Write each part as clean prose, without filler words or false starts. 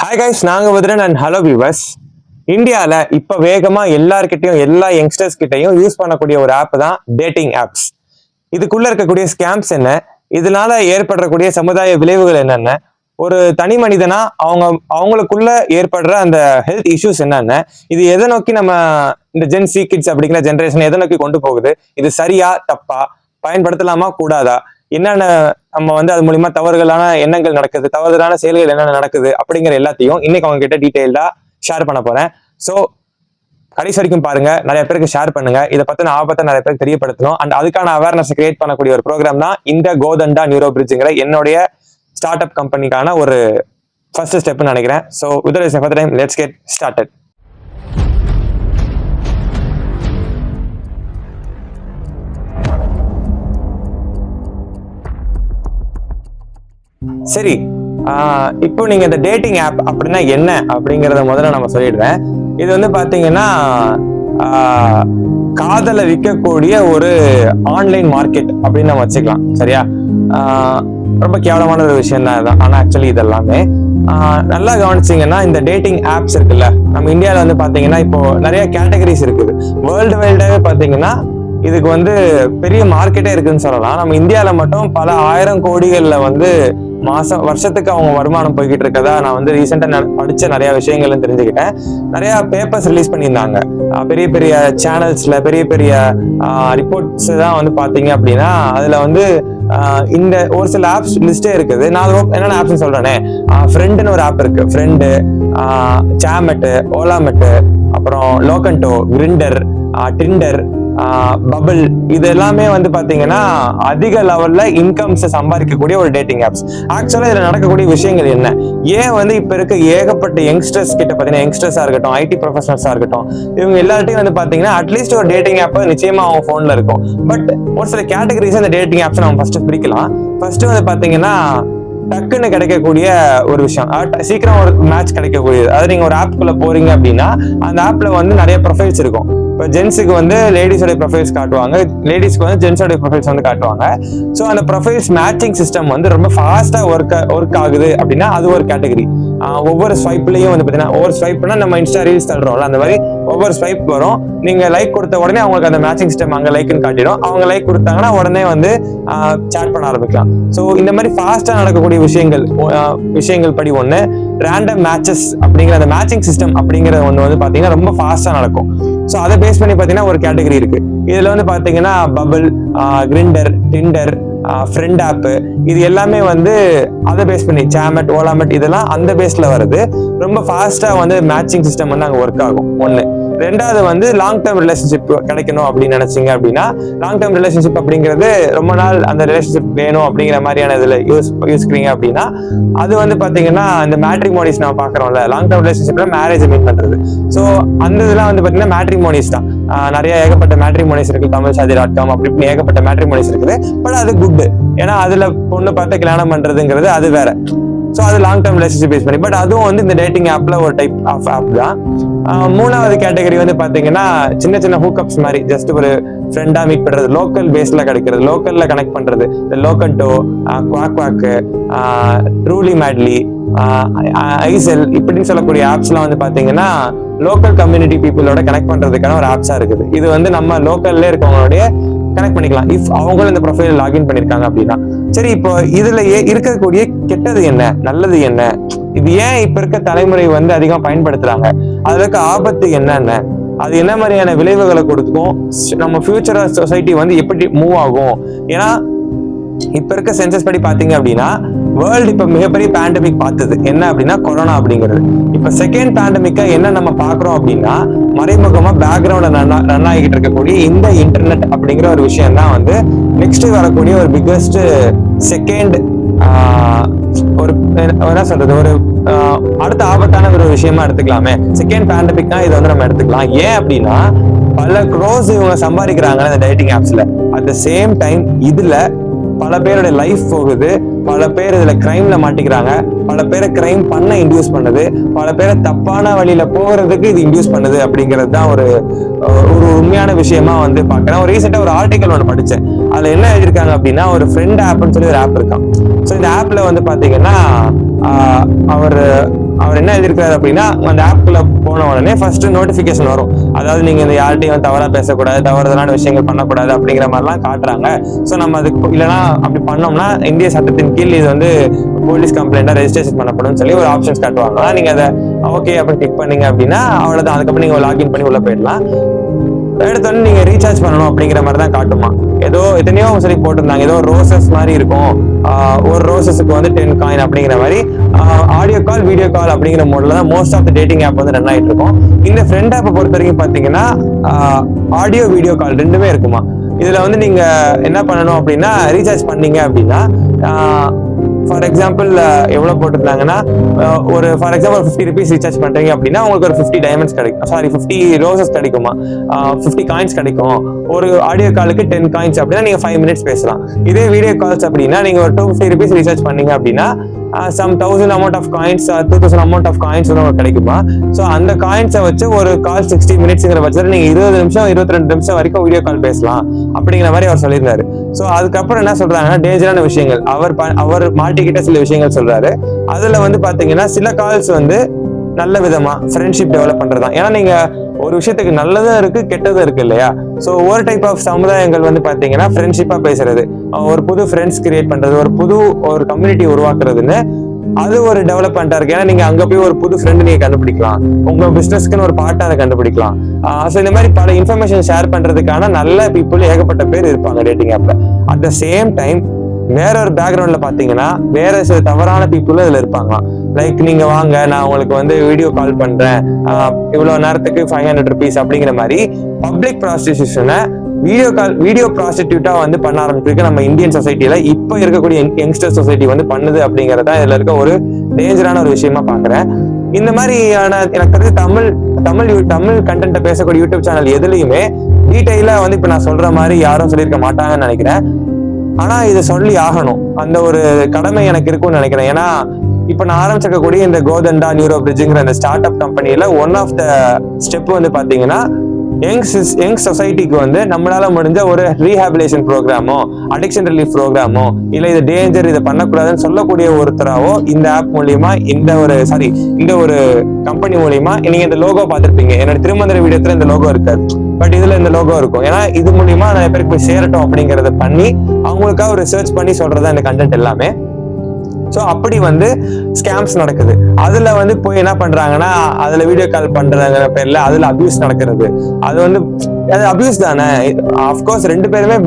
Hi guys, நாங்க வதுரன் and hello viewers. இந்தியாவில் இப்போ வேகமாக எல்லார்கிட்டையும் எல்லா யங்ஸ்டர்ஸ் கிட்டையும் யூஸ் பண்ணக்கூடிய ஒரு ஆப் தான் டேட்டிங் ஆப்ஸ். இதுக்குள்ள இருக்கக்கூடிய ஸ்கேம்ஸ் என்ன, இதனால ஏற்படக்கூடிய சமுதாய விளைவுகள் என்னென்ன, ஒரு தனி மனிதனா அவங்களுக்குள்ள ஏற்படுற அந்த ஹெல்த் இஷ்யூஸ் என்னென்ன, இது எதை நோக்கி நம்ம இந்த ஜென்சி கிட்ஸ் அப்படிங்கிற ஜென்ரேஷன் எதை நோக்கி கொண்டு போகுது, இது சரியா தப்பா, பயன்படுத்தலாமா கூடாதா, என்னென்ன நம்ம அது மூலியமா தவறுகளான எண்ணங்கள் நடக்குது, தவறுதலான செயல்கள் என்னென்ன நடக்குது அப்படிங்கிற எல்லாத்தையும் இன்னைக்கு அவங்க கிட்ட டீட்டெயில்டா ஷேர் பண்ண போறேன். ஸோ கடைசி வரைக்கும் பாருங்க, நிறைய பேருக்கு ஷேர் பண்ணுங்க. இதை பத்தின ஆபத்தை நிறைய பேருக்கு தெரியப்படுத்தணும். அண்ட் அதுக்கான அவேர்னஸ் கிரியேட் பண்ணக்கூடிய ஒரு ப்ரோக்ராம் தான் இந்த கோதண்டா நியூரோ பிரிட்ஜுங்கிற என்னுடைய ஸ்டார்ட் அப் கம்பெனிக்கான ஒரு ஃபர்ஸ்ட் ஸ்டெப்னு நினைக்கிறேன். So without wasting further time, let's get started. சரி, இப்போ நீங்க இந்த டேட்டிங் ஆப் அப்படின்னா என்ன அப்படிங்கறத முதல்ல நம்ம சொல்லிடுறேன். இது பாத்தீங்கன்னா காதலை விற்கக்கூடிய ஒரு ஆன்லைன் மார்க்கெட் அப்படின்னு நம்ம வச்சுக்கலாம். சரியா? ரொம்ப கேவலமான ஒரு விஷயம் தான். ஆனா ஆக்சுவலி இதெல்லாமே நல்லா கவனிச்சிங்கன்னா, இந்த டேட்டிங் ஆப்ஸ் இருக்குல்ல, நம்ம இந்தியாவில பாத்தீங்கன்னா இப்போ நிறைய கேட்டகரிஸ் இருக்குது. வேர்ல்டு வைடாவே பாத்தீங்கன்னா இதுக்கு பெரிய மார்க்கெட்டே இருக்குன்னு சொல்லலாம். நம்ம இந்தியாவில மட்டும் பல 1000 கோடிகள்ல வருஷத்துக்கு அவங்க வருமானம் போய்கிட்டு இருக்கதா நான் ரீசெண்டா படிச்ச நிறைய விஷயங்கள்னு தெரிஞ்சுக்கிட்டேன். நிறைய பேப்பர்ஸ் ரிலீஸ் பண்ணியிருந்தாங்க. பெரிய பெரிய சேனல்ஸ்ல பெரிய பெரிய ரிப்போர்ட்ஸ் தான் பாத்தீங்க அப்படின்னா அதுல இந்த ஒரு சில ஆப்ஸ் லிஸ்டே இருக்குது. நான் என்னென்ன ஆப்ஸ் சொல்றேனே, ஃப்ரெண்டுன்னு ஒரு ஆப் இருக்கு. ஃப்ரெண்டு, சாமெட்டு, ஓலாமெட்டு, அப்புறம் லோகண்டோ, கிரிண்டர், டிண்டர், பபிள், இது எல்லாமே பாத்தீங்கன்னா அதிக லெவல்ல இன்கம்ஸ் சம்பாதிக்கக்கூடிய ஒரு டேட்டிங் ஆப்ஸ். ஆக்சுவலா இதுல நடக்கக்கூடிய விஷயங்கள் என்ன, ஏன் இப்ப இருக்க ஏகப்பட்ட யங்ஸ்டர்ஸ் கிட்ட பாத்தீங்கன்னா, யங்ஸ்டர்ஸா இருக்கட்டும், ஐடி ப்ரொஃபஷனல்ஸா இருக்கட்டும், இவங்க எல்லார்ட்டையும் பாத்தீங்கன்னா அட்லீஸ்ட் ஒரு டேட்டிங் ஆப் நிச்சயமா அவங்க போன்ல இருக்கும். பட் ஒரு சில கேட்டகரிஸ் அந்த டேட்டிங் ஆப்ஸ் நம்ம ஃபர்ஸ்ட் பிரிக்கலாம். ஃபர்ஸ்ட் பாத்தீங்கன்னா டக்குன்னு கிடைக்கக்கூடிய ஒரு விஷயம், சீக்கிரம் ஒரு மேட்ச் கிடைக்கக்கூடியது. அதாவது நீங்க ஒரு ஆப்குள்ள போறீங்க அப்படின்னா அந்த ஆப்ல நிறைய ப்ரொஃபைல்ஸ் இருக்கும். இப்போ ஜென்ஸுக்கு லேடிஸோட ப்ரொஃபைல்ஸ் காட்டுவாங்க, லேடிஸ்க்கு ஜென்ஸோட ப்ரொஃபைல்ஸ் காட்டுவாங்க. ஸோ அந்த ப்ரொஃபைல்ஸ் மேட்சிங் சிஸ்டம் ரொம்ப ஃபாஸ்டா ஒர்க் ஆகுது அப்படின்னா அது ஒரு கேட்டகரி. ஒவ்வொரு ஸ்வைப்லயும் பாத்தீங்கன்னா, ஒவ்வொரு ஸ்வைப்னா நம்ம இன்ஸ்டா ரீல்ஸ் தள்ளுறோம்ல, அந்த மாதிரி ஒவ்வொரு ஸ்வைப் வரும். நீங்க லைக் கொடுத்த உடனே அவங்களுக்கு அந்த மேட்சிங் சிஸ்டம் அங்க லைக்னு காட்டிடும். அவங்க லைக் கொடுத்தாங்கன்னா உடனே சாட் பண்ண ஆரம்பிக்கலாம். ஸோ இந்த மாதிரி ஃபாஸ்டா நடக்கக்கூடிய விஷயங்கள் படி ஒண்ணு ரேண்டம் மேட்சஸ் அப்படிங்கிற அந்த மேட்சிங் சிஸ்டம் அப்படிங்கிற ஒண்ணு பாத்தீங்கன்னா ரொம்ப ஃபாஸ்டா நடக்கும். ஸோ அதை பேஸ் பண்ணி பாத்தீங்கன்னா ஒரு கேட்டகரி இருக்கு. இதுல பாத்தீங்கன்னா bubble, grinder, Tinder, friend app, இது எல்லாமே அதை பேஸ் பண்ணி சாமெட், ஓலாமெட், இதெல்லாம் அந்த பேஸ்ல வருது. ரொம்ப ஃபாஸ்டா மேட்சிங் சிஸ்டம் அங்க ஒர்க் ஆகும். ஒண்ணு. ரெண்டாவது லாங் டேர்ம் ரிலேஷன்ஷிப் கிடைக்கணும் அப்படின்னு நினைச்சீங்க அப்படின்னா, லாங் டேர்ம் ரிலேஷன்ஷிப் அப்படிங்கிறது ரொம்ப நாள் அந்த ரிலேஷன்ஷிப் வேணும் அப்படிங்கிற மாதிரியான இதுல யூஸ்க்கிறீங்க அப்படின்னா அது பாத்தீங்கன்னா இந்த மேட்ரிமோனிஸ் நம்ம பாக்குறோம்ல, லாங் டேர்ம் ரிலேஷன்ஷிப்ல மேரேஜ் மீட் பண்றது. ஸோ அந்த இதெல்லாம் பாத்தீங்கன்னா மேட்ரிமோனிஸ் தான். நிறைய ஏகப்பட்ட மேட்ரிமோனிஸ் இருக்கு, தமிழ்சாதி.com அப்படி ஏகப்பட்ட மேட்ரிமோனிஸ் இருக்குது. பட் அது குட், ஏன்னா அதுல பொண்ணு பார்த்து கல்யாணம் பண்றதுங்கிறது அது வேற. ஸோ அது லாங் டேர்ம் ரிலேஷன்ஷிப் பேஸ் பண்ணி. பட் அதுவும் இந்த டேட்டிங் ஆப்ல ஒரு டைப் ஆஃப் ஆப் தான். மூணாவது கேட்டகரி பாத்தீங்கன்னா சின்ன சின்ன ஹூக்கப்ஸ் மாதிரி, ஜஸ்ட் ஒரு ஃப்ரெண்டா மீட் பண்றது, லோக்கல் பேஸ்ல கிடைக்கிறது, லோக்கல்ல கனெக்ட் பண்றது. இந்த லோகண்டோ, குவாக்கு, ட்ரூலி மேட்லி, ஐசெல் இப்படின்னு சொல்லக்கூடிய ஆப்ஸ் எல்லாம் பாத்தீங்கன்னா லோக்கல் கம்யூனிட்டி பீப்புளோட கனெக்ட் பண்றதுக்கான ஒரு ஆப்ஸா இருக்குது. இது நம்ம லோக்கல்ல இருக்கவங்களுடைய கனெக்ட் பண்ணிக்கலாம், இஃப் அவங்களும் இந்த ப்ரொஃபைல் லாகின் பண்ணிருக்காங்க அப்படின்னா. சரி, இப்போ இதுல இருக்கக்கூடிய கெட்டது என்ன, நல்லது என்ன, இது ஏன் இப்ப இருக்க தலைமுறை அதிகமா பயன்படுத்துறாங்க, அதுல இருக்க ஆபத்து என்னென்ன, அது என்ன மாதிரியான விளைவுகளை கொடுக்கும், நம்ம ஃபியூச்சர் சொசைட்டி எப்படி மூவ் ஆகும். ஏன்னா இப்ப இருக்க சென்சஸ் படி பாத்தீங்க அப்படின்னா வேர்ல்டு இப்ப மிகப்பெரிய பேண்டமிக் பார்த்தது என்ன அப்படின்னா கொரோனா அப்படிங்கிறது. இப்ப செகண்ட் பேண்டமிக்கா என்ன நம்ம பாக்குறோம் அப்படின்னா, மறைமுகமா பேக்ரவுண்ட்ல ரன் ஆகிட்டு இருக்கக்கூடிய இந்த இன்டர்நெட் அப்படிங்கிற ஒரு விஷயம் தான் நெக்ஸ்ட் வரக்கூடிய ஒரு பிக்கஸ்ட் செகண்ட் ஒரு என்ன சொல்றது, ஒரு அடுத்த ஆபத்தான ஒரு விஷயமா எடுத்துக்கலாமே. செகண்ட் பேண்டமிக் தான் இதை நம்ம எடுத்துக்கலாம். ஏன் அப்படின்னா பல க்ரோஸ் இவங்க சம்பாதிக்கிறாங்க இந்த டேட்டிங் ஆப்ஸ்ல. அட் த சேம் டைம் இதுல பல பேருடைய லைஃப் போகுது, பல பேர் இதுல கிரைம்ல மாட்டிக்கிறாங்க, பல பேரை கிரைம் பண்ண இன்டியூஸ் பண்ணுது, பல பேரை தப்பான வழியில போகிறதுக்கு இது இன்டியூஸ் பண்ணுது அப்படிங்கிறது தான் ஒரு உண்மையான விஷயமா பாக்குறேன். ஒரு ரீசெண்டா ஒரு ஆர்டிகல் ஒன்று படிச்சேன். அதுல என்ன எழுதியிருக்காங்க அப்படின்னா, ஒரு ஃப்ரெண்ட் ஆப்னு சொல்லி ஒரு ஆப் இருக்கான். ஸோ இந்த ஆப்ல பாத்தீங்கன்னா அவர் அவர் என்ன எழுதியிருக்காரு அப்படின்னா, அந்த ஆப்குள்ள போன உடனே ஃபர்ஸ்ட் நோட்டிபிகேஷன் வரும். அதாவது நீங்க இந்த யார்ட்டையும் தவறா பேசக்கூடாது, தவறுதலான விஷயங்கள் பண்ணக்கூடாது அப்படிங்கிற மாதிரிலாம் காட்டுறாங்க. ஸோ நம்ம அதுக்கு இல்லைன்னா அப்படி பண்ணோம்னா இந்திய சட்டத்தின் கீழ் இது வந்து போலீஸ் கம்ப்ளைண்டா ரெஜிஸ்ட்ரேஷன் பண்ணப்படும் சொல்லி ஒரு ஆப்ஷன்ஸ் காட்டுவாங்க. நீங்க அதை ஓகே அப்படின்னு கிளிக் பண்ணீங்க அப்படின்னா அவ்வளவுதான். அதுக்கப்புறம் நீங்க லாகின் பண்ணி உள்ள போயிடலாம். எடுத்தோடனே நீங்க ரீசார்ஜ் பண்ணணும் அப்படிங்கிற மாதிரி தான் காட்டுமா. ஏதோ எத்தனையோ சொல்லி போட்டிருந்தாங்க, ஏதோ ரோசஸ் மாதிரி இருக்கும், ஒரு ரோசஸுக்கு வந்து 10 காயின் அப்படிங்கிற மாதிரி. ஆடியோ கால், வீடியோ கால் அப்படிங்கிற மோட்ல தான் most of the dating app வந்து ரன் ஆயிட்டு இருக்கும். இந்த ஃப்ரெண்ட் ஆப்பை பொறுத்த வரைக்கும் பாத்தீங்கன்னா ஆடியோ வீடியோ கால் ரெண்டுமே இருக்குமா. இதுல வந்து நீங்க என்ன பண்ணணும் அப்படின்னா, ரீசார்ஜ் பண்ணீங்க அப்படின்னா ஃபார் எக்ஸாம்பிள் எவ்வளவு போட்டிருந்தாங்கன்னா, ஒரு ஃபார் எக்ஸாம்பிள் 50 rupees ரீசார்ஜ் பண்றீங்க அப்படின்னா உங்களுக்கு ஒரு 50 டைமண்ட்ஸ் கிடைக்கும், சாரி 50 ரோசஸ் கிடைக்குமா, 50 காயின்ஸ் கிடைக்கும். ஒரு ஆடியோ காலுக்கு 10 காயின்ஸ் அப்படின்னா நீங்க 5 minutes பேசலாம். இதே வீடியோ கால்ஸ் அப்படின்னா நீங்க ஒரு 250 rupees ரீசார்ஜ் பண்ணீங்க அப்படின்னா some 1000 amount of coins, 2000 amount of coins உங்களுக்கு கிடைக்குமா. ஸோ அந்த காயின்ஸை வச்சு ஒரு கால் 60 minutesங்கிற பட்சத்தில் நீங்க 20 நிமிஷம் 22 நிமிஷம் வரைக்கும் வீடியோ கால் பேசலாம் அப்படிங்கிற மாதிரி அவர் சொல்லியிருந்தாரு. ஸோ அதுக்கப்புறம் என்ன சொல்றாங்கன்னா, டேஞ்சரான விஷயங்கள் அவர் மாட்டிக்கிட்ட சில விஷயங்கள் சொல்றாரு. அதுல வந்து பாத்தீங்கன்னா சில கால்ஸ் வந்து நல்ல விதமா ஃப்ரெண்ட்ஷிப் டெவலப் பண்றதுதான். ஏன்னா நீங்க ஒரு விஷயத்துக்கு நல்லதும் இருக்கு கெட்டதும் இருக்கு இல்லையா. ஸோ ஒரு டைப் ஆஃப் சமுதாயங்கள் வந்து பாத்தீங்கன்னா ஃப்ரெண்ட்ஷிப்பா பேசுறது, ஒரு புது ஃப்ரெண்ட்ஸ் கிரியேட் பண்றது, ஒரு கம்யூனிட்டி உருவாக்குறதுன்னு அது ஒரு டெவலப்மெண்டா இருக்கு. ஏன்னா நீங்க அங்க போய் ஒரு புது ஃப்ரெண்ட் நீங்க கண்டுபிடிக்கலாம், உங்க பிசினஸ்க்குன்னு ஒரு பார்ட்னரை கண்டுபிடிக்கலாம். ஸோ இந்த மாதிரி பல இன்ஃபர்மேஷன் ஷேர் பண்றதுக்கான நல்ல பீப்புள் ஏகப்பட்ட பேர் இருப்பாங்க டேட்டிங் ஆப்ல. அட் த சேம் டைம் வேற ஒரு பேக்ரவுண்ட்ல பாத்தீங்கன்னா வேற சில தவறான பீப்புளும் இதுல இருப்பாங்களாம். லைக் நீங்க வாங்க, நான் உங்களுக்கு வந்து வீடியோ கால் பண்றேன், இவ்வளவு நேரத்துக்கு 500 rupees அப்படிங்கிற மாதிரி பப்ளிக் ப்ராஸ்டிடியூஷனை வீடியோ ப்ராஸ்டிடியூட்டா வந்து பண்ண ஆரம்பிச்சிருக்கு நம்ம இந்தியன் சொசைட்டில. இப்ப இருக்கக்கூடிய யங்ஸ்டர் சொசைட்டி வந்து பண்ணுது அப்படிங்கறத இதுல இருக்க ஒரு டேஞ்சரான ஒரு விஷயமா பாக்குறேன். இந்த மாதிரியான எனக்கு தமிழ் கண்டென்ட்டை பேசக்கூடிய யூடியூப் சேனல் எதுலையுமே டீடைலா வந்து இப்ப நான் சொல்ற மாதிரி யாரும் சொல்லியிருக்க மாட்டாங்கன்னு நினைக்கிறேன். ஆனா இதை சொல்லி ஆகணும், அந்த ஒரு கடமை எனக்கு இருக்கும்னு நினைக்கிறேன். ஏன்னா இப்ப நான் ஆரம்பிச்சிருக்கக்கூடிய இந்த கோதண்டா நியூரோ பிரிட்ஜுங்கிற இந்த ஸ்டார்ட் அப் கம்பெனியில ஒன் ஆஃப் த ஸ்டெப் வந்து பாத்தீங்கன்னா யங் சொசைட்டிக்கு வந்து நம்மளால முடிஞ்ச ஒரு ரீஹாபிலேஷன் ப்ரோக்ராமோ, அடிக்ஷன் ரிலீஃப் ப்ரோக்ராமோ, இல்ல இது டேஞ்சர், இதை பண்ணக்கூடாதுன்னு சொல்லக்கூடிய ஒருத்தராவோ இந்த ஆப் மூலியமா இந்த ஒரு கம்பெனி மூலியமா நீங்க இந்த லோகோ பார்த்திருப்பீங்க. என்னோட திருமந்திர வீடியோத்துல இந்த லோகோ இருக்காது, பட் இதுல இந்த லோகோ இருக்கும். ஏன்னா இது மூலியமா நிறைய பேருக்கு போய் சேரட்டும் அப்படிங்கறத பண்ணி அவங்களுக்காக ஒரு ரிசர்ச் பண்ணி சொல்றதா இந்த கண்டென்ட் எல்லாமே. ஸோ அப்படி வந்து ஸ்கேம்ஸ் நடக்குது. அதுல வந்து போய் என்ன பண்றாங்கன்னா, அதுல வீடியோ கால் பண்றதுங்கிற பேர்ல அதுல அபியூஸ் நடக்கிறது. அது வந்து அது அபியூஸ் தானே. அஃப்கோர்ஸ் ரெண்டு பேருமே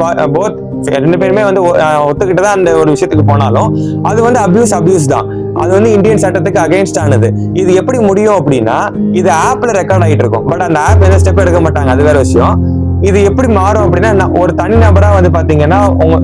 வந்து ஒத்துக்கிட்டு தான் அந்த ஒரு விஷயத்துக்கு போனாலும் அது வந்து அபியூஸ் தான். அது வந்து இந்தியன் சட்டத்துக்கு அகைன்ஸ்ட் ஆனது. இது எப்படி முடியும் அப்படின்னா, இது ஆப்ல ரெக்கார்ட் ஆகிட்டு இருக்கும், பட் அந்த ஆப் எந்த ஸ்டெப் எடுக்க மாட்டாங்க, அது வேற விஷயம். இது எப்படி மாறும் அப்படின்னா, ஒரு தனிநபரா வந்து பாத்தீங்கன்னா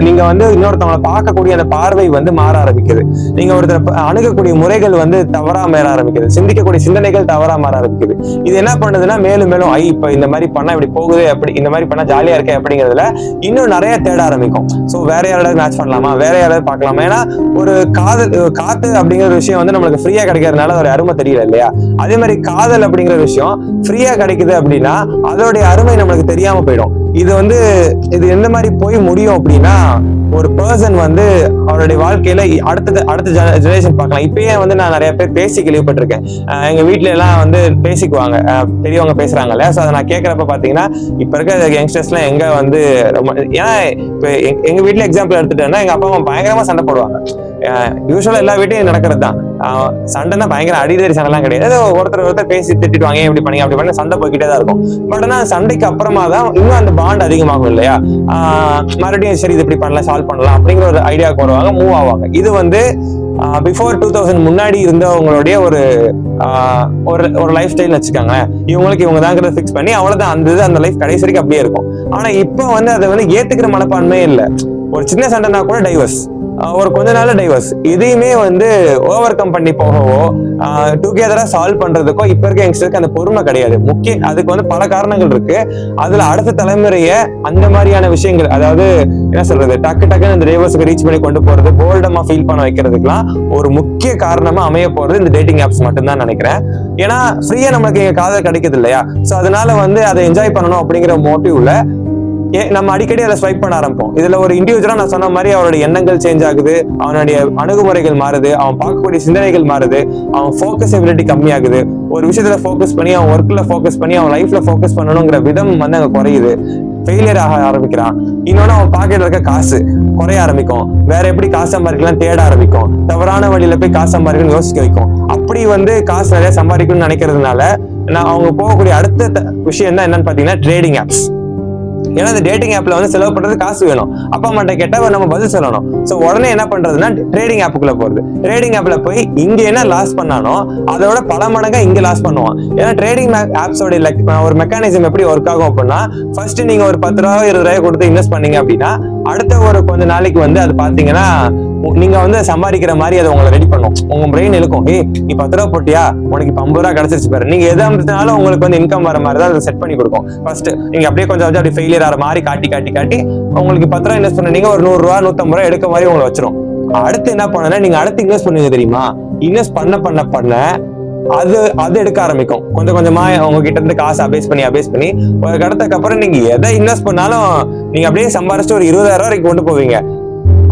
நீங்க வந்து இன்னொருத்தவங்களை பார்க்கக்கூடிய அந்த பார்வை வந்து மாற ஆரம்பிக்குது. நீங்க ஒருத்தர் அணுகக்கூடிய முறைகள் வந்து தவறா மாற ஆரம்பிக்குது, சிந்திக்கக்கூடிய சிந்தனைகள் தவறா மாற ஆரம்பிக்குது. இது என்ன பண்ணுதுன்னா, மேலும் இப்ப இந்த மாதிரி பண்ணா இப்படி போகுது, அப்படி இந்த மாதிரி பண்ணா ஜாலியா இருக்கே அப்படிங்கிறதுல இன்னும் நிறைய தேட ஆரம்பிக்கும். ஸோ வேற யாராவது மேட்ச் பண்ணலாமா, வேற யாராவது பார்க்கலாமா. ஏன்னா ஒரு காத்து அப்படிங்கிற விஷயம் வந்து நம்மளுக்கு ஃப்ரீயா கிடைக்கிறதுனால ஒரு அருமை தெரியல இல்லையா. அதே மாதிரி காதல் அப்படிங்கிற விஷயம் ஃப்ரீயா கிடைக்குது அப்படின்னா அதோடைய அருமை நம்மளுக்கு தெரியாம போயிடும். இது எந்த மாதிரி போய் முடியும் அப்படின்னா, ஒரு பர்சன் வந்து அவருடைய வாழ்க்கையில அடுத்த ஜெனரேஷன் பார்க்கலாம். இப்பயே வந்து நான் நிறைய பேர் பேசி கேள்விப்பட்டிருக்கேன். எங்க வீட்டுல எல்லாம் வந்து பேசிக்குவாங்க, பெரியவங்க பேசுறாங்கல்ல. ஸோ அதை நான் கேட்கறப்ப பாத்தீங்கன்னா, இப்ப இருக்க யங்ஸ்டர்ஸ் எல்லாம் எங்க வந்து ரொம்ப, ஏன்னா இப்ப எங்க வீட்டுல எக்ஸாம்பிள் எடுத்துட்டேன்னா, எங்க அப்பா அம்மா பயங்கரமா சண்டை போடுவாங்க. யூஸ்வலா எல்லா வீட்டையும் நடக்கிறது தான். சண்டைன்னா பயங்கர அடிதடி சண்டைலாம் கிடையாது. ஒருத்தர் பேசி திட்டுவாங்க, எப்படி பண்ணீங்க அப்படி பண்ணி சண்டை போய்கிட்டே தான் இருக்கும். பட் ஆனா சண்டைக்கு அப்புறமா தான் இன்னும் அந்த பாண்ட் அதிகமாகும் இல்லையா. மறுபடியும் சரி இது இப்படி பண்ணலாம், சால்வ் பண்ணலாம் அப்படிங்கிற ஒரு ஐடியாவுக்கு வருவாங்க, மூவ் ஆவாங்க. இது வந்து பிஃபோர் 2000 முன்னாடி இருந்தவங்களுடைய ஒரு லைஃப் ஸ்டைல் வச்சுக்காங்க. இவங்க தாங்கிறத ஃபிக்ஸ் பண்ணி அவ்வளவுதான், அந்த லைஃப் கடைசி வரைக்கும் அப்படியே இருக்கும். ஆனா இப்ப வந்து அதை வந்து ஏத்துக்கிற மனப்பான்மையே இல்லை. ஒரு சின்ன சண்டைனா கூட டைவர்ஸ், ஒரு கொஞ்ச நாள் டைவர்ஸ். இதையுமே வந்து ஓவர் கம் பண்ணி போகவோ டுகெதரா சால்வ் பண்றதுக்கோ இப்ப இருக்க யங்ஸ்டருக்கு அந்த பொறுமை கிடையாது. அதுக்கு வந்து பல காரணங்கள் இருக்கு. அதுல அடுத்த தலைமுறைய அந்த மாதிரியான விஷயங்கள், அதாவது என்ன சொல்றது, டக்குன்னு இந்த டைவர்ஸ்க்கு ரீச் பண்ணி கொண்டு போறது, போல்டமா ஃபீல் பண்ண வைக்கிறதுக்குலாம் ஒரு முக்கிய காரணமா அமைய போறது இந்த டேட்டிங் ஆப்ஸ் மட்டும்தான் நினைக்கிறேன். ஏன்னா ஃப்ரீயா நமக்கு காதல் கிடைக்குது இல்லையா. சோ அதனால வந்து அதை என்ஜாய் பண்ணணும் அப்படிங்கிற மோட்டிவ்ல நம்ம அடிக்கடி அதை ஸ்வைப் பண்ண ஆரம்பிப்போம். இதுல ஒரு இண்டிவிஜுவலா நான் சொன்ன மாதிரி அவருடைய எண்ணங்கள் சேஞ்ச் ஆகுது, அவனுடைய அணுகுமுறைகள் மாறுது, அவன் பார்க்கக்கூடிய சிந்தனைகள் மாறுது, அவன் ஃபோக்கஸ் எபிலிட்டி கம்மியாகுது. ஒரு விஷயத்துல ஃபோக்கஸ் பண்ணி அவன் ஒர்க்ல ஃபோக்கஸ் பண்ணி அவன் லைஃப்ல ஃபோக்கஸ் பண்ணணுங்கிற விதம் வந்து அங்க குறையுது, ஃபெயிலியர் ஆக ஆரம்பிக்கிறான். இன்னொன்னு அவன் பாக்கெட்ல இருக்க காசு குறைய ஆரம்பிக்கும், வேற எப்படி காசு சம்பாதிக்கலாம் தேட ஆரம்பிக்கும், தவறான வழியில போய் காசு சம்பாதிக்கணும்னு யோசிக்க வைக்கும். அப்படி வந்து காசு நிறைய சம்பாதிக்கணும்னு நினைக்கிறதுனால அவங்க போகக்கூடிய அடுத்த விஷயம் தான் என்னன்னு பாத்தீங்கன்னா ட்ரேடிங் ஆப்ஸ். ஏன்னா இந்த டேட்டிங் ஆப்ல வந்து செலவு பண்றது காசு வேணும், அப்பா அம்மாட்ட கேட்டா நம்ம பதில் சொல்லணும். சோ உடனே என்ன பண்றதுன்னா ட்ரேடிங் ஆப்புக்குள்ள போறது. ட்ரேடிங் ஆப்ல போய் இங்க என்ன லாஸ் பண்ணானோ அதோட பல மடங்கா இங்க லாஸ் பண்ணுவான். ஏன்னா ட்ரேடிங் ஆப்ஸோட ஒரு மெக்கானிசம் எப்படி ஒர்க் ஆகும் அப்படின்னா, ஃபர்ஸ்ட் நீங்க ஒரு 10 ரூபா 20 ரூபாய் கொடுத்து இன்வெஸ்ட் பண்ணீங்க அப்படின்னா அடுத்த ஒரு கொஞ்ச நாளைக்கு வந்து அது பாத்தீங்கன்னா நீங்க வந்து சம்பாதிக்கிற மாதிரி அதை உங்களை ரெடி பண்ணும். உங்க பிரெயின் இருக்கும், நீ 10 ரூபா போட்டியா உனக்கு இப்ப 50 ரூபா கிடைச்சிருச்சு பாரு. நீங்க எதை அமைத்தினாலும் உங்களுக்கு வந்து இன்கம் வர மாதிரி தான் அதை செட் பண்ணி கொடுக்கும். ஃபர்ஸ்ட் நீங்க அப்படியே கொஞ்சம் அப்படி ஃபெயிலியர் ஆகிற மாதிரி காட்டி உங்களுக்கு 10 ரூபா இன்வெஸ்ட் பண்ண நீங்க ஒரு 100 ரூபா 150 ரூபா எடுக்க மாதிரி உங்களை வச்சிரும். அடுத்து என்ன பண்ணனா நீங்க அடுத்து இன்வெஸ்ட் பண்ணுவீங்க தெரியுமா, இன்வெஸ்ட் பண்ண அது எடுக்க ஆரம்பிக்கும். கொஞ்சம் கொஞ்சமா உங்ககிட்ட இருந்து காசு அபேஸ் பண்ணி ஒரு கடத்துக்கு அப்புறம் நீங்க எதை இன்வெஸ்ட் பண்ணாலும் நீங்க அப்படியே சம்பாரிச்சு ஒரு 20,000 ரூபாய்க்கு கொண்டு போவீங்க.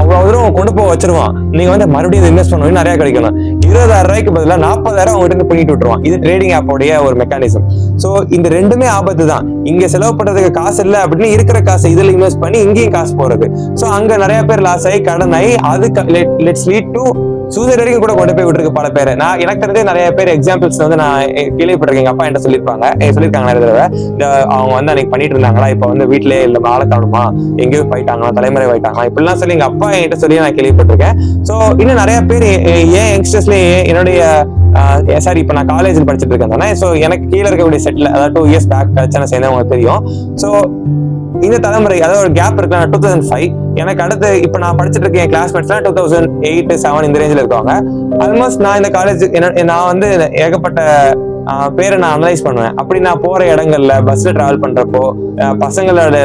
அவ்வளவு தூரம் கொண்டு போய் வச்சிருவான். நீங்க வந்து மறுபடியும் இன்வெஸ்ட் பண்ணணும், நிறைய கிடைக்கணும். 20,000 ரூபாய்க்கு பதிலாக 40,000 உங்ககிட்ட இருந்து பண்ணிட்டு விட்டுருவான். இது ட்ரேடிங் ஆப்போடைய ஒரு மெக்கானிசம். சோ இந்த ரெண்டுமே ஆபத்து தான். இங்க செலவு பண்றதுக்கு காசு இல்லை அப்படின்னு இருக்கிற காசு இதுல இன்வெஸ்ட் பண்ணி இங்கேயும் காசு போறது. சோ அங்க நிறைய பேர் லாஸ் ஆகி கடன் ஆகி அது லெட்ஸ் லீட் டு சூசைட் வரைக்கும் கூட கொண்டு போய் விட்டுருக்கு பல பேர். நான் எனக்கு தெரிஞ்ச நிறைய பேர் எக்ஸாம்பிள்ஸ் வந்து நான் கேள்விப்பட்டிருக்கேன். எங்க அப்பா என்கிட்ட சொல்லியிருக்காங்க நிறைய தடவை. அவங்க வந்து அன்னைக்கு பண்ணிட்டு இருந்தாங்களா, இப்ப வந்து வீட்டிலேயே இல்லை ஆளை காணுமா, எங்கேயோ போயிட்டாங்களா, தலைமுறை போயிட்டாங்களா, இப்படிலாம் சொல்லி எங்க அப்பா என்கிட்ட சொல்லி நான் கேள்விப்பட்டிருக்கேன். சோ இன்னும் நிறைய பேர் ஏன் யங்ஸ்டர்ஸ்லயே என்னுடைய சாரி இப்ப நான் காலேஜில் படிச்சுட்டு இருக்கேன் தானே. சோ எனக்கு கீழே இருக்கக்கூடிய செட்ல அதாவது 2 years பேக் பிரச்சனை செய்யணும் தெரியும். சோ இந்த தலைமுறை அதாவது ஒரு கேப் இருக்கு. 2005 எனக்கு அடுத்து இப்ப நான் படிச்சுட்டு இருக்கேன் என் கிளாஸ்மேட்ஸ்லாம் 2008 7 இந்த ரேஞ்சில் இருக்காங்க. ஆல்மோஸ்ட் நான் இந்த காலேஜ் நான் வந்து ஏகப்பட்ட பேரை நான் அனலைஸ் பண்ணுவேன். அப்படி நான் போற இடங்கள்ல பஸ்ல டிராவல் பண்றப்போ, பசங்களோட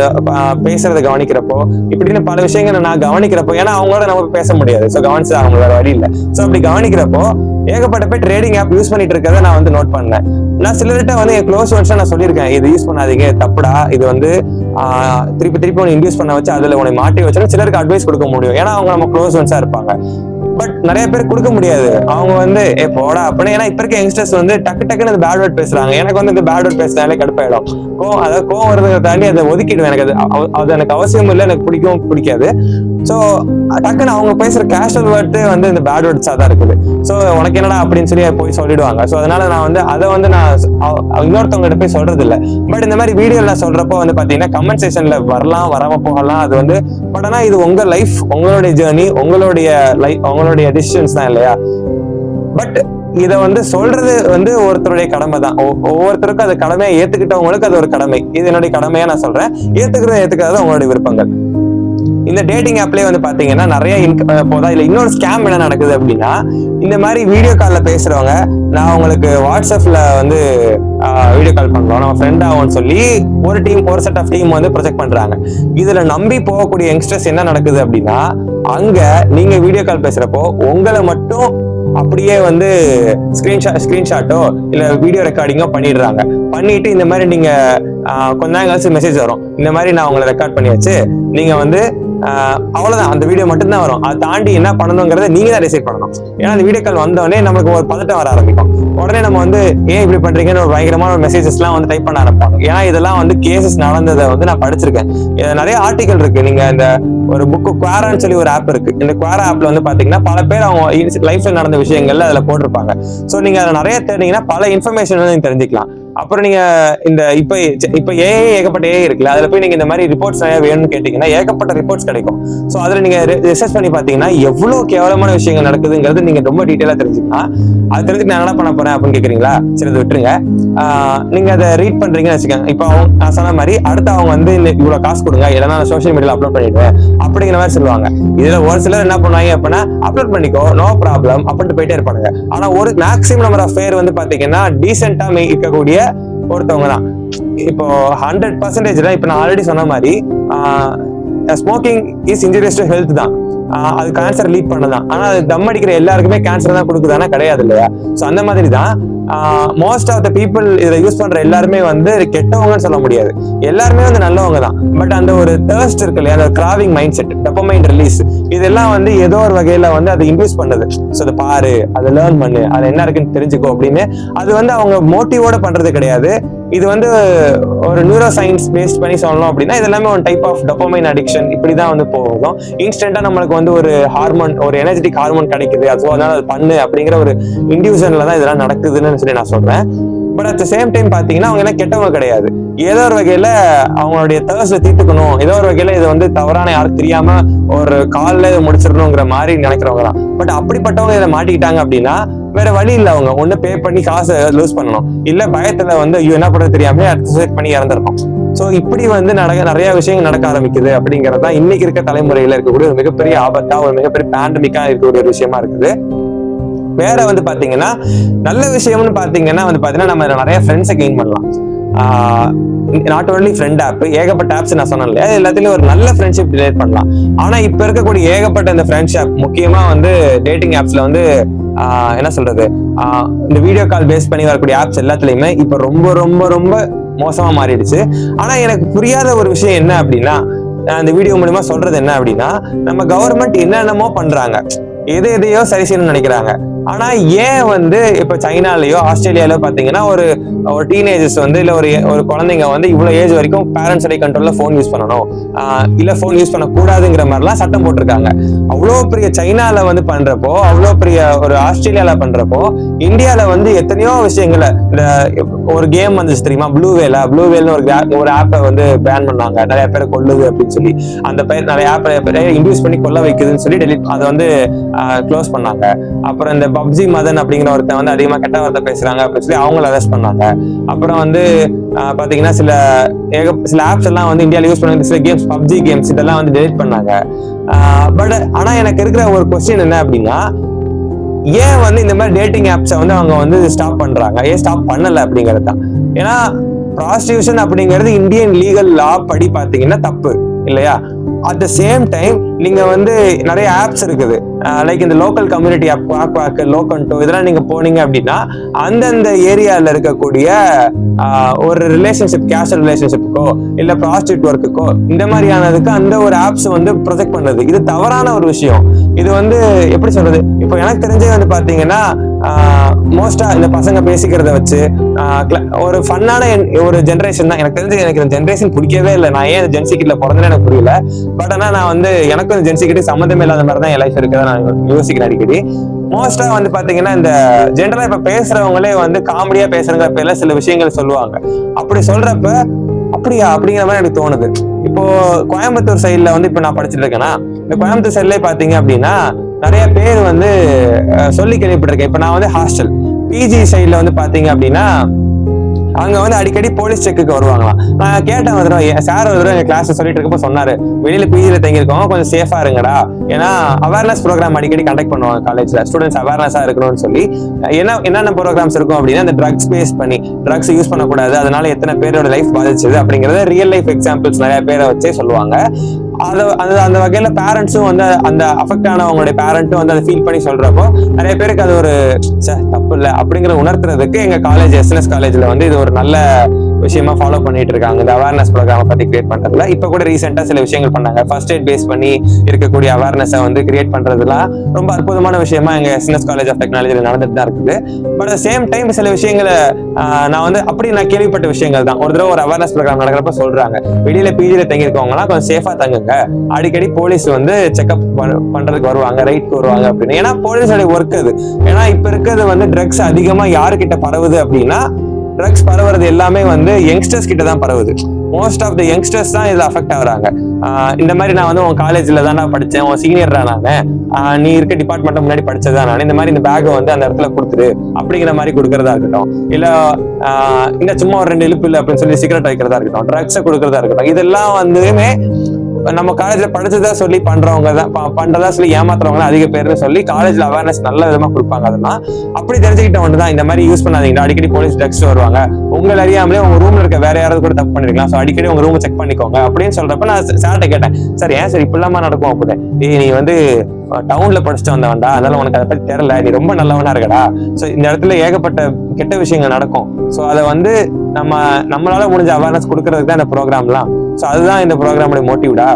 பேசுறதை கவனிக்கிறப்போ, இப்படின்னு பல விஷயங்களை நான் கவனிக்கிறப்போ, ஏன்னா அவங்களோட நம்ம பேச முடியாது, ஸோ கவனிச்சு அவங்க வேற வழி இல்லை. ஸோ அப்படி கவனிக்கிறப்போ ஏகப்பட்ட பேர் ட்ரேடிங் ஆப் யூஸ் பண்ணிட்டு இருக்கிறத நான் வந்து நோட் பண்ணேன். நான் சிலர்கிட்ட வந்து என் க்ளோஸ் ஒன்ஸ் நான் சொல்லியிருக்கேன், இது யூஸ் பண்ணாதீங்க தப்புடா, இது வந்து திருப்பி உன்னை இன்டியூஸ் பண்ண வச்சு அதுல உன்னை மாட்டி வச்சு சிலருக்கு அட்வைஸ் கொடுக்க முடியும். ஏன்னா அவங்க நம்ம க்ளோஸ் ஒன்ஸா இருப்பாங்க. பட் நிறைய பேர் கொடுக்க முடியாது. அவங்க வந்து போடா அப்படின்னு, ஏன்னா இப்ப இருக்க யங்ஸ்டர்ஸ் வந்து டக்குன்னு பேட் வேர்ட் பேசுறாங்க. எனக்கு வந்து இந்த பேட் வேர்ட் பேசுறதாலே கடுப்பாயிடும். கோவம் வருதுங்க தாண்டி அதை ஒதுக்கிடுவேன். எனக்கு அது எனக்கு அவசியம் இல்லை, எனக்கு பிடிக்காது. ஸோ டக்குன்னு அவங்க பேசுற கேஷுவல் வேர்டு வந்து இந்த பேட் வேர்ட்ஸா தான் இருக்குது. ஸோ உனக்கு என்னடா அப்படின்னு சொல்லி போய் சொல்லிடுவாங்க. ஸோ அதனால நான் வந்து அதை வந்து நான் இன்னொருத்தவங்ககிட்ட போய் சொல்றது இல்லை. பட் இந்த மாதிரி வீடியோ நான் சொல்றப்போ வந்து பாத்தீங்கன்னா கமெண்ட் செக்ஷன்ல வரலாம், வராம போகலாம். அது வந்து பட் ஆனா இது உங்க லைஃப், உங்களுடைய ஜேர்னி, உங்களுடைய டிசிஷன்ஸ் தான் இல்லையா. பட் இதை வந்து சொல்றது வந்து ஒருத்தருடைய கடமை தான். ஒவ்வொருத்தருக்கும் அது கடமையை ஏத்துக்கிட்டவங்களுக்கு அது ஒரு கடமை. இது என்னுடைய கடமையா நான் சொல்றேன். ஏத்துக்கிறது உங்களுடைய விருப்பங்கள். இந்த டேட்டிங் ஆப்லயே வந்து பாத்தீங்கன்னா நிறைய போதா இல்ல. இன்னொரு ஸ்கேம் என்ன நடக்குது அப்படின்னா, இந்த மாதிரி வீடியோ கால்ல பேசுறவங்க நான் உங்களுக்கு வாட்ஸ்அப்ல வந்து வீடியோ கால் பண்றோம், நம்ம ஃப்ரெண்ட் ஆகும்னு சொல்லி ஒரு செட் ஆஃப் டீம் வந்து ப்ரொஜெக்ட் பண்றாங்க. இதுல நம்பி போகக்கூடிய யங்ஸ்டர்ஸ் என்ன நடக்குது அப்படின்னா, அங்க நீங்க வீடியோ கால் பேசுறப்போ உங்களை மட்டும் அப்படியே வந்து ஸ்கிரீன்ஷாட்டோ இல்ல வீடியோ ரெக்கார்டிங்கோ பண்ணிட்டு இந்த மாதிரி நீங்க கொஞ்ச நேரம் கழிச்சு மெசேஜ் வரும், இந்த மாதிரி நான் உங்களை ரெக்கார்ட் பண்ணி வச்சு நீங்க வந்து அவ்வளவுதான், அந்த வீடியோ மட்டும் தான் வரும். அதை தாண்டி என்ன பண்ணணுங்கிறத நீங்க தான் டிசைட் பண்ணணும். ஏன்னா அந்த வீடியோ கால் வந்தோடனே நமக்கு ஒரு பதட்டம் வர ஆரம்பிக்கும். உடனே நம்ம வந்து ஏன் இப்படி பண்றீங்கன்னு ஒரு பயங்கரமான மெசேஜஸ் எல்லாம் வந்து டைப் பண்ண ஆரம்பிப்பாங்க. ஏன்னா இதெல்லாம் வந்து கேசஸ் நடந்ததை வந்து நான் படிச்சிருக்கேன். நிறைய ஆர்டிகல் இருக்கு. நீங்க இந்த ஒரு புக்கு குவாரான்னு சொல்லி ஒரு ஆப் இருக்கு. இந்த குவாரா ஆப்ல வந்து பாத்தீங்கன்னா பல பேர் அவங்க லைஃப்ல நடந்த விஷயங்கள்ல அதுல போட்டிருப்பாங்க. சோ நீங்க அதை நிறைய தேடிங்கன்னா பல இன்ஃபர்மேஷன் வந்து தெரிஞ்சுக்கலாம். அப்புறம் நீங்க இந்த இப்ப ஏகப்பட்ட இருக்குல்ல, அதுல போய் நீங்க இந்த மாதிரி ரிப்போர்ட்ஸ் நிறைய வேணும்னு கேட்டீங்கன்னா ஏகப்பட்ட ரிப்போர்ட்ஸ் கிடைக்கும். சோ அதுல நீங்க ரிசர்ச் பண்ணி பாத்தீங்கன்னா எவ்வளவு கேவலமான விஷயங்கள் நடக்குதுங்கிறது நீங்க ரொம்ப டீட்டெயிலா தெரிஞ்சுக்கலாம். அது தெரிஞ்சுட்டு நான் என்ன பண்ண போறேன் அப்படின்னு கேக்குறீங்களா? சரி அதை விட்டுருங்க. நீங்க அதை ரீட் பண்றீங்கன்னு வச்சுக்கோங்க. இப்ப நான் சொன்ன மாதிரி அடுத்து அவங்க வந்து இவ்வளவு காசு கொடுங்க, இல்லைன்னா நான் சோசியல் மீடியால அப்லோட் பண்ணிடுவேன் அப்படிங்கிற மாதிரி சொல்லுவாங்க. இதுல ஒரு சிலர் என்ன பண்ணுவாங்க அப்படின்னா, அப்லோட் பண்ணிக்கோ, நோ ப்ராப்ளம் அப்படின்ட்டு போயிட்டே இருப்பாங்க. ஆனா ஒரு மேக்ஸிமம் நம்பர் ஆஃப் பேர் வந்து பாத்தீங்கன்னா டீசென்டா இருக்கக்கூடிய ஒருத்தவங்க தான். இப்போ 100% இப்ப நான் ஆல்ரெடி சொன்ன மாதிரி smoking is injurious to health தான். அது கேன்சர் லீட் பண்ணதான். ஆனா அது தம் அடிக்கிற எல்லாருக்குமே கேன்சர் தான் கொடுக்குதானா? கிடையாது இல்லையா? சோ அந்த மாதிரி தான் மோஸ்ட் ஆஃப் த பீப்புள் இதை யூஸ் பண்ற எல்லாருமே வந்து கெட்டவங்கன்னு சொல்ல முடியாது, எல்லாருமே வந்து நல்லவங்க தான். பட் அந்த ஒரு தேர்ஸ்ட் இருக்கு இல்லையா, அந்த craving mind set, dopamine release, இதெல்லாம் வந்து ஏதோ ஒரு வகையில வந்து அதை இன்டியூஸ் பண்ணுது. ஸோ அதை பாரு, அதை லேர்ன் பண்ணு, அது என்ன இருக்குன்னு தெரிஞ்சுக்கோ அப்படின்னு. அது வந்து அவங்க மோட்டிவோட பண்றது கிடையாது. இது வந்து ஒரு நியூரோ சயின்ஸ் பேஸ்ட் பண்ணி சொல்லணும் அப்படின்னா இது எல்லாமே ஒரு டைப் ஆஃப் டோபமைன் அடிக்ஷன். இப்படிதான் வந்து போகும். இன்ஸ்டன்டா நம்மளுக்கு வந்து ஒரு ஹார்மோன், ஒரு எனர்ஜெட்டிக் ஹார்மோன் கிடைக்குது, அதனால அது பண்ணு அப்படிங்கிற ஒரு இன்டியூஷன்ல தான் இதெல்லாம் நடக்குதுன்னு சொல்லி நான் சொல்றேன். But at the same time பாத்தீங்கன்னா அவங்க எல்லாம் கெட்டவங்க கிடையாது. ஏதோ ஒரு வகையில அவங்களுடைய தேர்ஸ்ட தீர்த்துக்கணும், ஏதோ ஒரு வகையில இது வந்து தவறான யாருக்கு தெரியாம ஒரு காலில் இதை முடிச்சிடணுங்கிற மாதிரி நினைக்கிறவங்க தான். பட் அப்படிப்பட்டவங்க இதை மாட்டிக்கிட்டாங்க அப்படின்னா வேற வழி இல்லை, அவங்க ஒண்ணு பே பண்ணி காசை லூஸ் பண்ணணும், இல்ல பயத்துல வந்து ஐயோ என்ன பண்றது தெரியாம சூசைட் பண்ணி இறந்துடணும். சோ இப்படி வந்து நிறைய விஷயங்கள் நடக்க ஆரம்பிக்குது. அப்படிங்கறதா இன்னைக்கு இருக்க தலைமுறையில இருக்கக்கூடிய ஒரு மிகப்பெரிய ஆபத்தா, ஒரு மிகப்பெரிய பேண்டமிக்கா இருக்கக்கூடிய ஒரு விஷயமா இருக்குது. வேற வந்து பாத்தீங்கன்னா நல்ல விஷயம்னு பாத்தீங்கன்னா வந்து பாத்தீங்கன்னா நம்ம நிறைய ஃப்ரெண்ட்ஸை கெயின் பண்ணலாம். நாட் ஓன்லி ஃப்ரெண்ட் ஆப், ஏகப்பட்ட ஆப்ஸ் நான் சொன்னேன் இல்லையா, எல்லாத்துலயும் ஒரு நல்ல ஃப்ரெண்ட்ஷிப் கிரியேட் பண்ணலாம். ஆனா இப்ப இருக்கக்கூடிய ஏகப்பட்ட இந்த ஃப்ரெண்ட்ஷிப், முக்கியமா வந்து டேட்டிங் ஆப்ஸ்ல வந்து என்ன சொல்றது, இந்த வீடியோ கால் பேஸ் பண்ணி வரக்கூடிய ஆப்ஸ் எல்லாத்துலயுமே இப்ப ரொம்ப ரொம்ப ரொம்ப மோசமா மாறிடுச்சு. ஆனா எனக்கு புரியாத ஒரு விஷயம் என்ன அப்படின்னா, இந்த வீடியோ மூலமா சொல்றது என்ன அப்படின்னா, நம்ம கவர்மெண்ட் என்னென்னமோ பண்றாங்க, எதையோ சரி செய்யணும்னு நினைக்கிறாங்க. ஆனா ஏன் வந்து இப்ப சைனாலயோ ஆஸ்திரேலியாலயோ பாத்தீங்கன்னா ஒரு டீனேஜர்ஸ் வந்து இல்ல ஒரு குழந்தைங்க வந்து இவ்வளவு ஏஜ் வரைக்கும் பேரண்ட்ஸ் கண்ட்ரோல்ல போன் யூஸ் பண்ணணும், இல்ல போன் யூஸ் பண்ண கூடாதுங்கிற மாதிரிலாம் சட்டம் போட்டிருக்காங்க. அவ்வளோ பெரிய சைனால வந்து பண்றப்போ, அவ்வளோ பெரிய ஒரு ஆஸ்திரேலியால பண்றப்போ, இந்தியால வந்து எத்தனையோ விஷயங்களை, இந்த ஒரு கேம் வந்துச்சு தெரியுமா, ப்ளூ வேல்னு ஒரு ஆப்பை வந்து பேன் பண்ணாங்க, நிறைய பேரை கொல்லுது அப்படின்னு சொல்லி. அந்த பேர் நிறைய ஆப்பை இன்டியூஸ் பண்ணி கொல்ல வைக்குதுன்னு சொல்லி அதை வந்து க்ளோஸ் பண்ணாங்க. அப்புறம் இந்த பப்ஜி மதன் அப்படிங்கிற ஒருத்தன் வந்து அதிகமா கெட்ட வார்த்தை பேசுறாங்க அப்படின்னு சொல்லி அவங்கள அரெஸ்ட் பண்ணாங்க. அப்புறம் வந்து பாத்தீங்கன்னா சில ஆப்ஸ் எல்லாம் வந்து இந்தியாவில் யூஸ் பண்ண சில கேம்ஸ், பப்ஜி கேம்ஸ் இதெல்லாம் வந்து டெலிட் பண்ணாங்க. பட் ஆனா எனக்கு இருக்கிற ஒரு கொஸ்டின் என்ன அப்படின்னா, ஏன் வந்து இந்த மாதிரி டேட்டிங் ஆப்ஸை வந்து அவங்க வந்து ஸ்டாப் பண்றாங்க, ஏன் ஸ்டாப் பண்ணல அப்படிங்கிறது தான். ஏன்னா ப்ராஸ்டியூஷன் அப்படிங்கிறது இந்தியன் லீகல் லா படி பாத்தீங்கன்னா தப்பு இல்லையா. அட் த சேம் டைம் நீங்க வந்து நிறைய ஆப்ஸ் இருக்குது, லைக் இந்த லோக்கல் கம்யூனிட்டி ஆப், குவாக், லோக்கன்டோ, இதெல்லாம் நீங்க போனீங்க அப்படின்னா அந்தந்த ஏரியால இருக்கக்கூடிய ஒரு ரிலேஷன்ஷிப், கேஷுவல் ரிலேஷன்ஷிப்புக்கோ இல்ல ப்ராஸ்டியூட் ஒர்க்குக்கோ இந்த மாதிரியானதுக்கு அந்த ஒரு ஆப்ஸ் வந்து ப்ரொஜெக்ட் பண்றது, இது தவறான ஒரு விஷயம். இது வந்து எப்படி சொல்றது, இப்போ எனக்கு தெரிஞ்சே வந்து பாத்தீங்கன்னா மோஸ்டா இந்த பசங்க பேசிக்கிறத வச்சு ஒரு ஃபன்னான ஒரு ஜென்ரேஷன் தான். எனக்கு தெரிஞ்சு எனக்கு இந்த ஜென்ரேஷன் பிடிக்கவே இல்லை. நான் ஏன் ஜென்சி கிட்ட பிறந்தேன்னு எனக்கு புரியல. பட் ஆனா நான் வந்து எனக்கும் இந்த ஜென்சி கிட்ட சம்மந்தமே இல்லாத மாதிரி தான் என் லைஃப் இருக்குதான் நான் யோசிக்கிறேன் அடிக்கடி. மோஸ்டா வந்து பாத்தீங்கன்னா இந்த ஜென்ரலா இப்ப பேசுறவங்களே வந்து காமெடியா பேசுறங்க பேர்ல சில விஷயங்கள் சொல்லுவாங்க. அப்படி சொல்றப்ப அப்படியா அப்படிங்கிற மாதிரி எனக்கு தோணுது. இப்போ கோயம்புத்தூர் சைட்ல வந்து இப்ப நான் படிச்சுட்டு இருக்கேன்னா, இந்த கோயம்புத்தூர் சைட்ல பாத்தீங்க அப்படின்னா நிறைய பேர் வந்து சொல்லி கேள்விப்பட்டிருக்கேன். இப்ப நான் வந்து ஹாஸ்டல் பிஜி சைட்ல வந்து பாத்தீங்க அப்படின்னா அங்க வந்து அடிக்கடி போலீஸ் செக்குக்கு வருவாங்களாம். நான் கேட்டேன் ஒரு தடவை, சார் ஒரு தடவை எங்க கிளாஸ் சொல்லிட்டு இருக்கப்போ சொன்னாரு, வெளியில பிஜில தங்கியிருக்கோம் கொஞ்சம் சேஃபா இருங்கடா, ஏன்னா அவேர்னஸ் ப்ரோக்ராம் அடிக்கடி கண்டக்ட் பண்ணுவாங்க காலேஜ்ல, ஸ்டூடெண்ட்ஸ் அவேர்னஸா இருக்கணும்னு சொல்லி. என்னென்ன ப்ரோக்ராம்ஸ் இருக்கும் அப்படின்னா, இந்த ட்ரக்ஸ் பேஸ் பண்ணி ட்ரக்ஸ் யூஸ் பண்ணக்கூடாது, அதனால எத்தனை பேரோட லைஃப் பாதிச்சது அப்படிங்கறத ரியல் லைஃப் எக்ஸாம்பிள்ஸ் நிறைய பேரை வச்சே சொல்லுவாங்க. அந்த வகையில பேரண்ட்ஸும் வந்து அந்த அஃபெக்ட் ஆனவங்களுடைய பேரண்ட்டும் வந்து அதை ஃபீல் பண்ணி சொல்றப்போ நிறைய பேருக்கு அது ஒரு தப்பு இல்லை அப்படிங்கிற உணர்த்துறதுக்கு எங்க காலேஜ் எஸ்என்எஸ் காலேஜ்ல வந்து இது ஒரு நல்ல விஷயமா ஃபாலோ பண்ணிட்டு இருக்காங்க. இந்த அவேர்னஸ் ப்ரோக்ராம் பத்தி கிரியேட் பண்றதுல இப்ப கூட ரீசெண்டா சில விஷயங்கள் பண்ணாங்க. ஃபர்ஸ்ட் எய்ட் பேஸ் பண்ணி இருக்கக்கூடிய அவேர்னஸை வந்து கிரியேட் பண்றதுலாம் ரொம்ப அற்புதமான விஷயமா எங்க எஸ்என்எஸ் காலேஜ் ஆஃப் டெக்னாலஜில நடந்துட்டு தான் இருக்குது. பட் அட் சேம் டைம் சில விஷயங்களை நான் வந்து நான் கேள்விப்பட்ட விஷயங்கள் தான். ஒரு தடவை ஒரு அவேர்னஸ் ப்ரோக்ராம் நடக்கிறப்ப சொல்றாங்க, வெளியில பிஜில தங்கியிருக்கவங்கலாம் கொஞ்சம் சேஃபா தங்குங்க, அடிக்கடி போலீஸ் வந்து செக்அப் பண்றதுக்கு வருவாங்க, ரைட்க்கு வருவாங்க அப்படின்னு. ஏன்னா போலீஸோட ஒர்க் அது. ஏன்னா இப்ப இருக்கிறது வந்து ட்ரக்ஸ் அதிகமா யாருக்கிட்ட பரவுது அப்படின்னா, ட்ரக்ஸ் பரவுறது எல்லாமே வந்து யங்ஸ்டர்ஸ் கிட்ட தான் பரவுது. மோஸ்ட் ஆஃப் த யங்ஸ்டர்ஸ் தான் இதுல அஃபெக்ட் ஆகுறாங்க. இந்த மாதிரி நான் வந்து உன் காலேஜ்ல தான் படிச்சேன், உன் சீனியர் தான் நானு, நீ இருக்க டிபார்ட்மெண்ட் முன்னாடி படிச்சதான் நான், இந்த மாதிரி இந்த பேக்கை வந்து அந்த இடத்துல கொடுத்துரு அப்படிங்கிற மாதிரி கொடுக்கறதா இருக்கட்டும், இல்ல இந்த சும்மா ஒரு 2 இழுப்பு இல்லை அப்படின்னு சொல்லி சிகரெட் வைக்கிறதா இருக்கட்டும், ட்ரக்ஸை கொடுக்கறதா இருக்கட்டும், இதெல்லாம் வந்துமே நம்ம காலேஜ்ல படிச்சதா சொல்லி பண்றவங்க தான், பண்றதா சொல்லி ஏமாத்துறவங்க அதிக பேர்னு சொல்லி காலேஜ்ல அவேர்னஸ் நல்ல விதமா கொடுப்பாங்க. அதெல்லாம் அப்படி தெரிஞ்சுக்கிட்ட ஒண்ணுதான், இந்த மாதிரி யூஸ் பண்ணாதீங்க, அடிக்கடி போலீஸ் ட்ரக்ஸ் வருவாங்க, உங்களை அறியாமலே உங்க ரூம்ல இருக்க வேற யாராவது கூட தப்பு பண்ணிருக்கலாம், ஸோ அடிக்கடி உங்க ரூம் செக் பண்ணிக்கோங்க அப்படின்னு சொல்றப்ப நான் சார்ட்ட கேட்டேன், சார் ஏன் சார் இப்ப இல்லாம நடக்கும் அப்படின்னு. நீ வந்து டவுன்ல படிச்சுட்டு வந்தவன்டா, அதனால உனக்கு அதை பத்தி தெரியல, நீ ரொம்ப நல்லவனா இருக்கடா. ஸோ இந்த இடத்துல ஏகப்பட்ட கெட்ட விஷயங்கள் நடக்கும். ஸோ அதை வந்து நம்மளால முடிஞ்ச அவேர்னஸ் கொடுக்கறதுக்கு தான் இந்த ப்ரோக்ராம்லாம். ஸோ அதுதான் இந்த ப்ரோக்ராமுடைய மோட்டிவ்டா.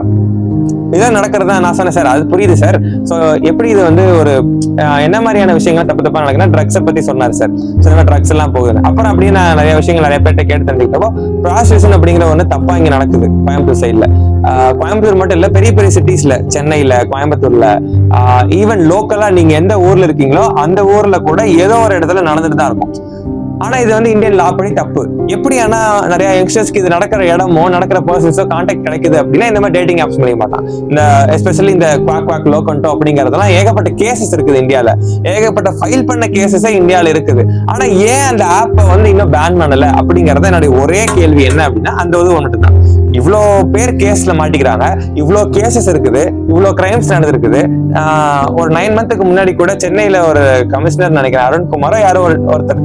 இதான் நடக்கிறதா நான் சொன்னேன் சார், அது புரியுது சார். ஸோ எப்படி இது வந்து ஒரு என்ன மாதிரியான விஷயங்கள் தப்பா நடக்குன்னா ட்ரக்ஸை பத்தி சொன்னார் சார். ஸோ இந்த ட்ரக்ஸ் எல்லாம் போகுது. அப்புறம் அப்படியே நான் நிறைய விஷயங்கள் நிறைய பேர்ட்ட கேட்டு தெரிஞ்சுக்கிட்டப்போ ப்ராஸ்டியூஷன் அப்படிங்கிற ஒன்று தப்பா இங்க நடக்குது கோயம்புத்தூர் சைட்ல. கோயம்புத்தூர் மட்டும் இல்ல, பெரிய பெரிய சிட்டிஸ்ல, சென்னையில, கோயம்புத்தூர்ல, ஈவன் லோக்கலா நீங்க எந்த ஊர்ல இருக்கீங்களோ அந்த ஊர்ல கூட ஏதோ ஒரு இடத்துல நடந்துட்டு தான் இருக்கும். ஆனா இது வந்து இந்தியன் லா படி தப்பு. எப்படி ஆனா நிறைய யங்ஸ்டர்ஸ்க்கு இது நடக்கிற இடமோ நடக்கிற பர்சன்ஸோ கான்டாக்ட் கிடைக்குது அப்படின்னா இந்த மாதிரி டேட்டிங் ஆப்ஸ் மூலியமா தான். இந்த எஸ்பெஷலி இந்த குவாக் லோகன்டோ அப்படிங்கறதெல்லாம் ஏகப்பட்ட கேசஸ் இருக்குது இந்தியால. ஏகப்பட்ட ஃபைல் பண்ண கேசஸே இந்தியால இருக்குது. ஆனா ஏன் அந்த ஆப்பை வந்து இன்னும் பேன் பண்ணல அப்படிங்கறத என்னுடைய ஒரே கேள்வி என்ன அப்படின்னா அந்த இது ஒன்றுட்டு தான். இவ்வளோ பேர் கேஸ்ல மாட்டிக்கிறாங்க, இவ்வளோ கேசஸ் இருக்குது, இவ்வளோ கிரைம்ஸ் நடந்திருக்குது. ஒரு 9 மந்த்துக்கு முன்னாடி கூட சென்னையில ஒரு கமிஷனர் நினைக்கிறேன் அருண்குமாரோ யாரோ ஒருத்தர்,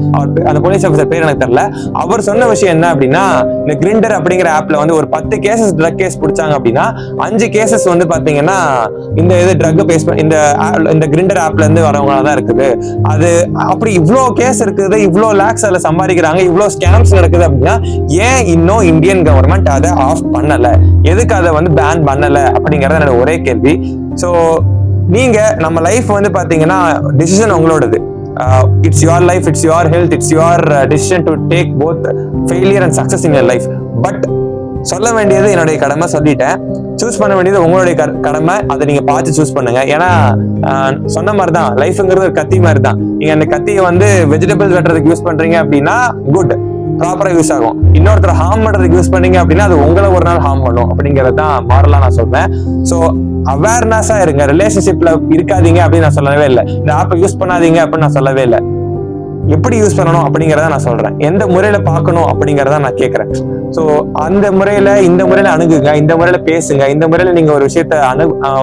அந்த போலீஸ் ஆஃபீஸர் பேர் எனக்கு தெரியல, அவர் சொன்ன விஷயம் என்ன அப்படின்னா இந்த கிரிண்டர் அப்படிங்கிற ஆப்ல வந்து ஒரு 10 கேசஸ் ட்ரக் கேஸ் பிடிச்சாங்க அப்படின்னா 5 கேசஸ் வந்து பாத்தீங்கன்னா இந்த இது ட்ரக் பேஸ் இந்த கிரிண்டர் ஆப்ல இருந்து வரவங்களா தான் இருக்குது. அது அப்படி இவ்வளோ கேஸ் இருக்குது, இவ்வளோ லேக்ஸ் அதுல சம்பாதிக்கிறாங்க, இவ்வளோ ஸ்கேம்ஸ் நடக்குது அப்படின்னா ஏன் இன்னும் இந்தியன் கவர்மெண்ட் அதை ஆஃப் பண்ணல, எதுக்கு அதை வந்து பேன் பண்ணல அப்படிங்கறது என்னோட ஒரே கேள்வி. சோ நீங்க நம்ம லைஃப் வந்து பாத்தீங்கன்னா டிசிஷன் உங்களோடது. It's your life, it's your health, it's your decision to take both failure and success in your life. But சொல்ல வேண்டியது என்னுடைய கடமை சொல்லிட்டேன். சூஸ் பண்ண வேண்டியது உங்களுடைய கடமை. அதை நீங்க பார்த்து சூஸ் பண்ணுங்க. ஏன்னா சொன்ன மாதிரி தான் லைஃப்ங்கிறது ஒரு கத்தி மாதிரி தான். நீங்க அந்த கத்தியை வந்து வெஜிடபிள்ஸ் வெட்டுறதுக்கு யூஸ் பண்றீங்க அப்படின்னா குட், ப்ராப்பரா யூஸ் ஆகும். இன்னொருத்தர் ஹார்ம் பண்றதுக்கு யூஸ் பண்ணீங்க அப்படின்னா அது உங்களை ஒரு நாள் ஹார்ம் பண்ணும் அப்படிங்கறது தான் மாரலா நான் சொல்றேன். சோ அவேர்னஸா இருங்க. ரிலேஷன்ஷிப்ல இருக்காதீங்க அப்படின்னு நான் சொல்லவே இல்லை. இந்த ஆப்பை யூஸ் பண்ணாதீங்க அப்படின்னு நான் சொல்லவே இல்லை. எப்படி யூஸ் பண்ணணும் அப்படிங்கறத நான் சொல்றேன். எந்த முறையில பார்க்கணும் அப்படிங்கறத நான் கேட்கறேன். சோ அந்த முறையில இந்த முறையில அணுகுங்க, இந்த முறையில பேசுங்க, இந்த முறையில நீங்க ஒரு விஷயத்த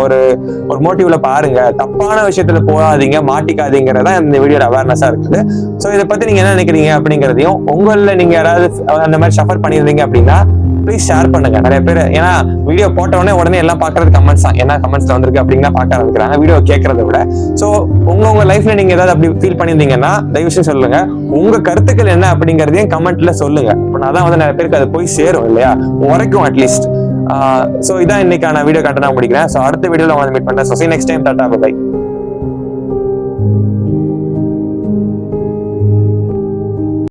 ஒரு மோட்டிவ்ல பாருங்க. தப்பான விஷயத்துல போகாதீங்க, மாட்டிக்காதீங்கிறதா இந்த வீடியோட அவேர்னஸா இருக்குது. சோ இதை பத்தி நீங்க என்ன நினைக்கிறீங்க அப்படிங்கறதையும், உங்கள நீங்க யாராவது அந்த மாதிரி சஃபர் பண்ணியிருந்தீங்க அப்படின்னா ப்ளீஸ் ஷேர் பண்ணுங்க. நிறைய பேர் ஏன்னா வீடியோ போட்ட உடனே எல்லாம் பாக்குறது கமெண்ட்ஸ் தான், என்ன கமெண்ட்ஸ் வந்திருக்கு அப்படின்னா பார்க்க ஆரம்பிக்கிறாங்க வீடியோ கேட்கறத விட. சோ உங்க லைஃப்ல நீங்க ஏதாவது அப்படி ஃபீல் பண்ணியிருந்தீங்கன்னா தயவு செய்து சொல்லுங்க. உங்க கருத்துக்கள் என்ன அப்படிங்கறதையும் கமெண்ட்ல சொல்லுங்க. அப்படின்னா வந்து நிறைய பேருக்கு அது போய் சேரும் இல்லையா, வரைக்கும் அட்லீஸ்ட். சோ இதான் இன்னைக்கான வீடியோ கண்டென்ட் நான் முடிக்கிறேன். சோ அடுத்த வீடியோல வந்து மீட் பண்றேன். So see you next time. டாடா பை.